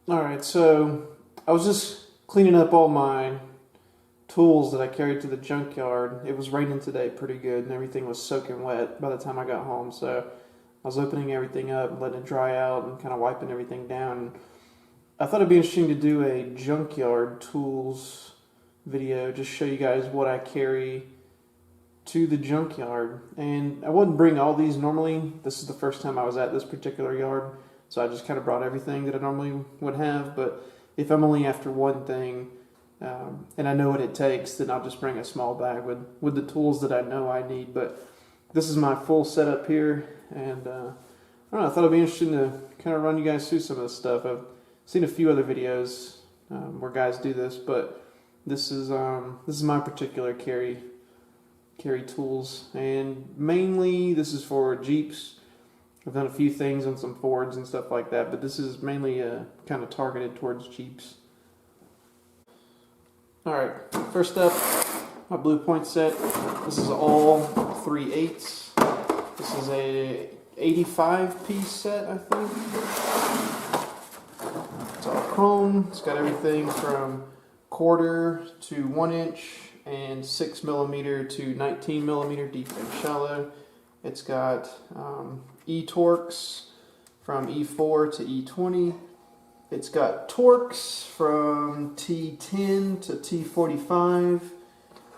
Alright, so I was just cleaning up all my tools that I carried to the junkyard. It was raining today pretty good and everything was soaking wet by the time I got home, so I was opening everything up, letting it dry out and kind of wiping everything down. I thought it'd be interesting to do a Junkyard Tools video, just show you guys what I carry to the junkyard. And I wouldn't bring all these normally. This is the first time I was at this particular yard, so I just kind of brought everything that I normally would have. But if I'm only after one thing, and I know what it takes, then I'll just bring a small bag with the tools that I know I need. But this is my full setup here, and I don't know, I thought it'd be interesting to kind of run you guys through some of this stuff. I've seen a few other videos where guys do this, but this is my particular carry tools, and mainly this is for Jeeps. I've done a few things on some Fords and stuff like that, but this is mainly kind of targeted towards Jeeps. Alright, first up, my blue point set. This is all 3/8. This is a 85-piece set, I think. It's all chrome. It's got everything from 1/4 to 1 inch and 6mm to 19mm deep and shallow. It's got E-Torques from E4 to E20. It's got Torques from T10 to T45.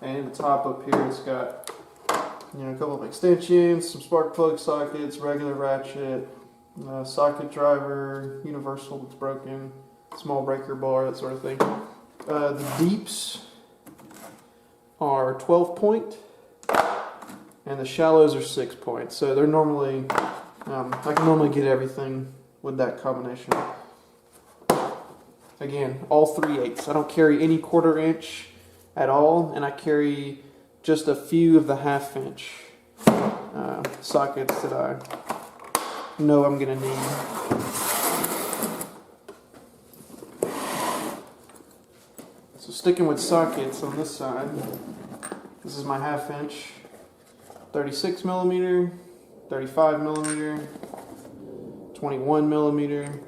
And the top up here, it's got a couple of extensions, some spark plug sockets, regular ratchet, socket driver, universal that's broken, small breaker bar, that sort of thing. The deeps are 12 point, and the shallows are 6 point. So they're normally, I can normally get everything with that combination. Again, all 3/8. I don't carry any 1/4 inch at all, and I carry just a few of the 1/2 inch sockets that I know I'm gonna need. So sticking with sockets on this side, this is my 1/2 inch, 36mm, 35mm, 21mm.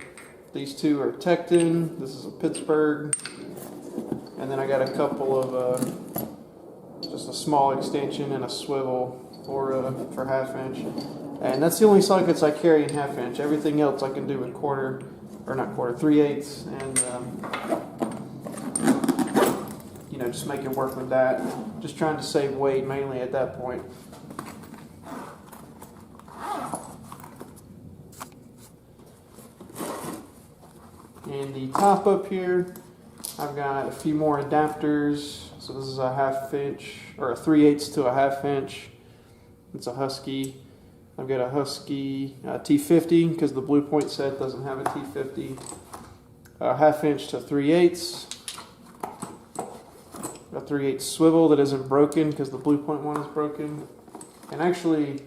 These two are Tecton. This is a Pittsburgh. And then I got a couple of just a small extension and a swivel for 1/2 inch. And that's the only sockets I carry in 1/2 inch. Everything else I can do in 1/4, or not 1/4, 3/8, and just make it work with that. Just trying to save weight mainly at that point. And the top up here, I've got a few more adapters. So this is a 1/2 inch, or a 3/8 to a 1/2 inch. It's a Husky. I've got a Husky T50 because the blue point set doesn't have a T50. 1/2 inch to 3/8. A 3/8 swivel that isn't broken because the blue point one is broken. And actually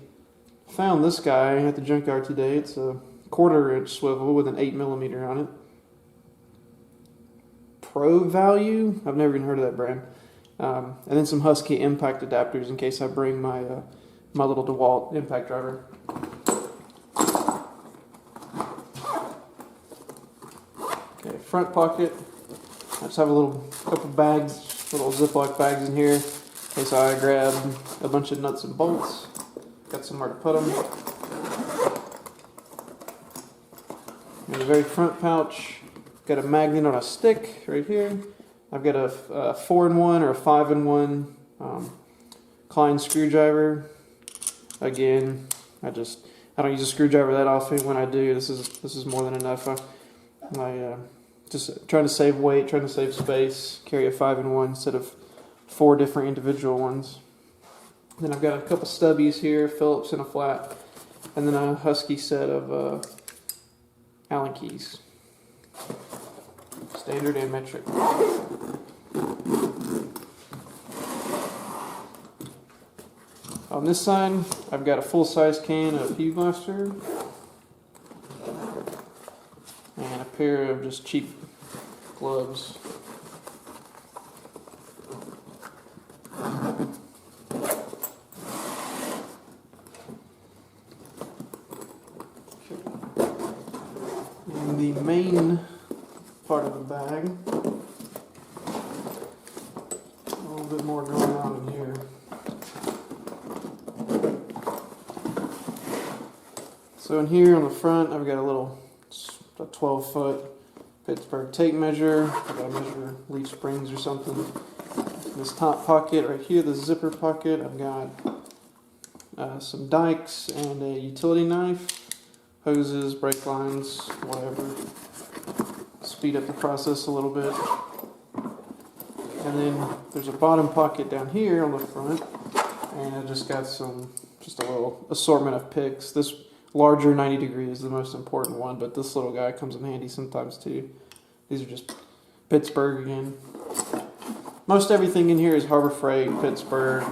found this guy at the junkyard today. It's a 1/4 inch swivel with an 8mm on it. Pro Value. I've never even heard of that brand. And then some Husky impact adapters in case I bring my my little DeWalt impact driver. Okay, front pocket. I just have a couple bags, little Ziploc bags in here in case I grab a bunch of nuts and bolts. Got somewhere to put them. In the very front pouch, got a magnet on a stick right here. I've got a 4-in-1 or a 5-in-1 Klein screwdriver. Again, I don't use a screwdriver that often. When I do, this is more than enough. I just trying to save weight, trying to save space. Carry a 5-in-1 instead of 4 different individual ones. Then I've got a couple stubbies here, Phillips and a flat, and then a Husky set of Allen keys. Standard and metric. On this side, I've got a full-size can of Pea Blaster and a pair of just cheap gloves. And the main part of the bag. A little bit more going on in here. So in here on the front, I've got a 12-foot Pittsburgh tape measure. I gotta measure leaf springs or something. This top pocket right here, the zipper pocket, I've got some dikes and a utility knife, hoses, brake lines, whatever. Speed up the process a little bit. And then there's a bottom pocket down here on the front, and I just got just a little assortment of picks. This larger 90 degree is the most important one, but this little guy comes in handy sometimes too. These are just Pittsburgh again. Most everything in here is Harbor Freight, Pittsburgh,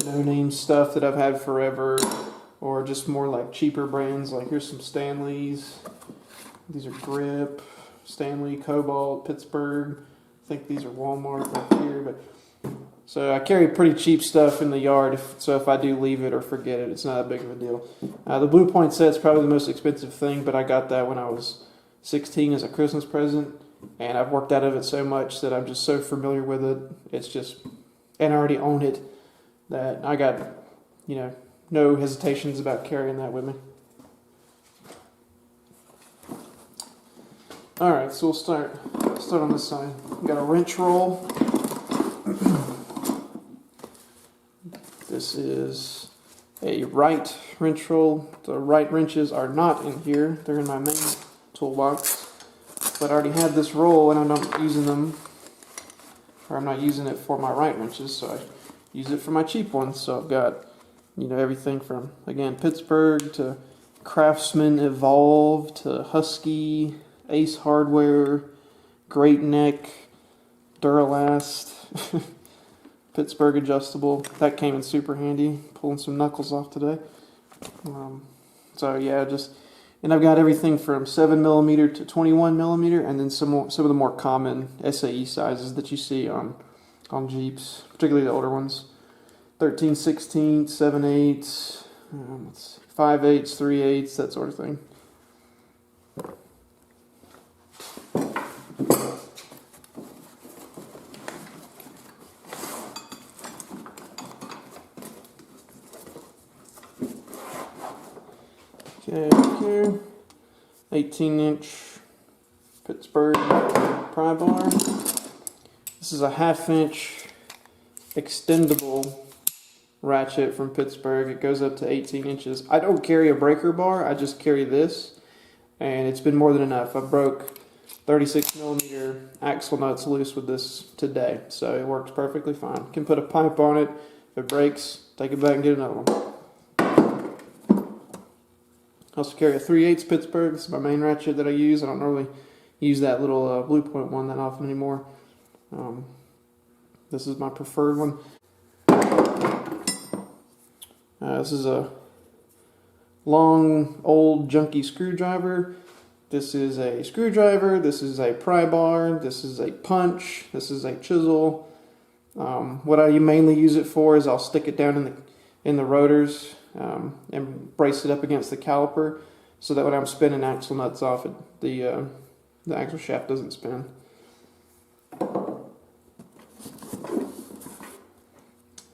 no-name stuff that I've had forever, or just more like cheaper brands. Like here's some Stanleys. These are Grip, Stanley, Kobalt, Pittsburgh. I think these are Walmart right here. But so I carry pretty cheap stuff in the yard, so if I do leave it or forget it, it's not that big of a deal. The Blue Point set's probably the most expensive thing, but I got that when I was 16 as a Christmas present, and I've worked out of it so much that I'm just so familiar with it. It's just, and I already own it, that I got, no hesitations about carrying that with me. Alright, so we'll start on this side. We've got a wrench roll. This is a right wrench roll. The right wrenches are not in here. They're in my main toolbox. But I already had this roll and I'm not using them, or I'm not using it for my right wrenches, so I use it for my cheap ones. So I've got, everything from, again, Pittsburgh to Craftsman Evolve to Husky, Ace Hardware, Great Neck, Duralast, Pittsburgh adjustable. That came in super handy, pulling some knuckles off today. So yeah, and I've got everything from 7mm to 21mm, and then some of the more common SAE sizes that you see on Jeeps, particularly the older ones. 13/16, 7/8, 5/8, 3/8, that sort of thing. Okay, 18-inch Pittsburgh pry bar. This is a 1/2-inch extendable ratchet from Pittsburgh. It goes up to 18 inches. I don't carry a breaker bar, I just carry this, and it's been more than enough. I broke 36mm axle nuts loose with this today, so it works perfectly fine. You can put a pipe on it. If it breaks, take it back and get another one. I also carry a 3/8 Pittsburgh. This is my main ratchet that I use. I don't really use that little Blue Point one that often anymore. This is my preferred one. This is a long, old, junky screwdriver. This is a screwdriver. This is a pry bar. This is a punch. This is a chisel. What I mainly use it for is I'll stick it down in the rotors and brace it up against the caliper, so that when I'm spinning axle nuts off, the axle shaft doesn't spin.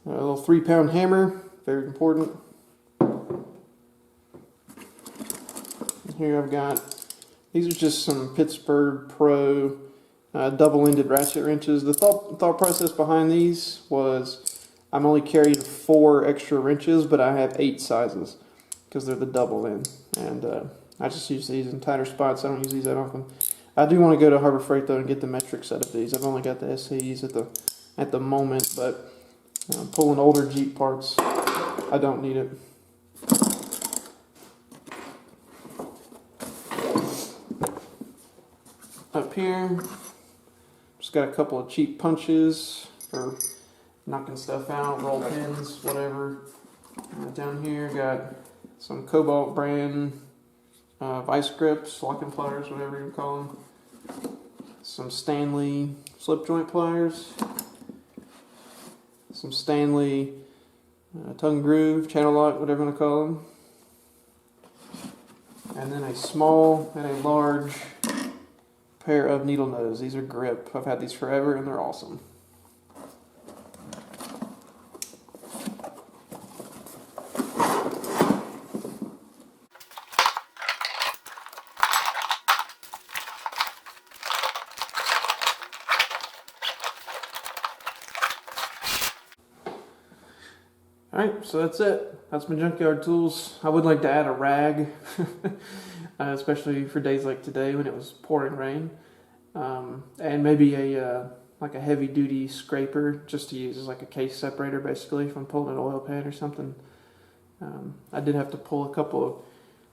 A little 3-pound hammer, very important. And here I've got, these are just some Pittsburgh Pro double-ended ratchet wrenches. The thought process behind these was I'm only carrying 4 extra wrenches, but I have 8 sizes because they're the double end. And I just use these in tighter spots. I don't use these that often. I do want to go to Harbor Freight though and get the metric set of these. I've only got the SAEs at the moment, but pulling older Jeep parts, I don't need it. Up here, just got a couple of cheap punches for knocking stuff out, roll pins, whatever. Down here, got some Kobalt brand vice grips, locking pliers, whatever you call them. Some Stanley slip joint pliers. Some Stanley tongue groove, channel lock, whatever you want to call them. And then a small and a large pair of needle nose. These are grip. I've had these forever and they're awesome. Alright, so that's it. That's my Junkyard Tools. I would like to add a rag, especially for days like today when it was pouring rain. And maybe like a heavy duty scraper just to use as like a case separator basically if I'm pulling an oil pan or something. I did have to pull a couple of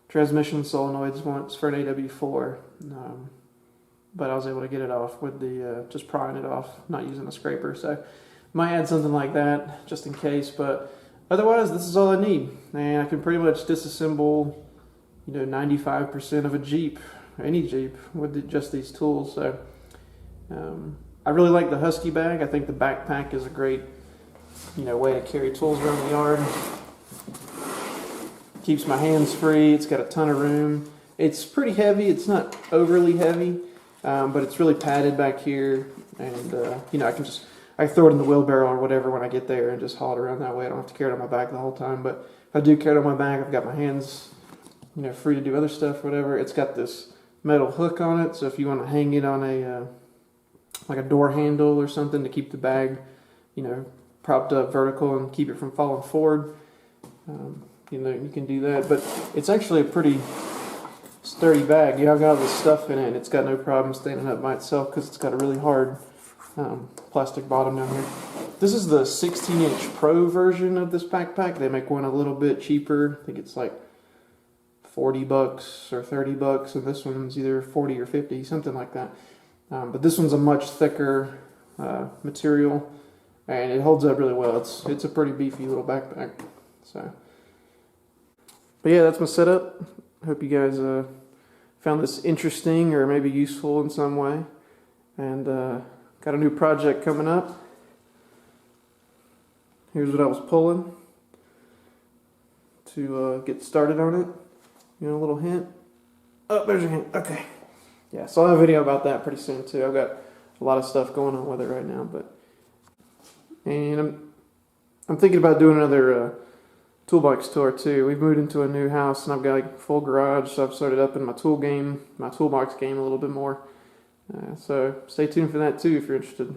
transmission solenoids once for an AW4, but I was able to get it off with the just prying it off, not using a scraper. So might add something like that just in case, but otherwise this is all I need, and I can pretty much disassemble 95% of a Jeep, any Jeep, with just these tools. So I really like the Husky bag. I think the backpack is a great way to carry tools around the yard. Keeps my hands free. It's got a ton of room. It's pretty heavy. It's not overly heavy, but it's really padded back here, and I throw it in the wheelbarrow or whatever when I get there and just haul it around that way. I don't have to carry it on my back the whole time, but if I do carry it on my back, I've got my hands free to do other stuff, whatever. It's got this metal hook on it, so if you want to hang it on a like a door handle or something to keep the bag propped up vertical and keep it from falling forward, you can do that. But it's actually a pretty sturdy bag. I've got all this stuff in it and it's got no problem standing up by itself because it's got a really hard plastic bottom down here. This is the 16-inch Pro version of this backpack. They make one a little bit cheaper. I think it's like $40 or $30, and this one's either 40 or 50, something like that. But this one's a much thicker material, and it holds up really well. It's a pretty beefy little backpack. So, but yeah, that's my setup. I hope you guys found this interesting or maybe useful in some way. And got a new project coming up. Here's what I was pulling to get started on it. A little hint. Oh, there's a hint. Okay. Yeah, so I'll have a video about that pretty soon too. I've got a lot of stuff going on with it right now, and I'm thinking about doing another toolbox tour too. We've moved into a new house and I've got like a full garage, so I've started up in my toolbox game a little bit more. So stay tuned for that too if you're interested.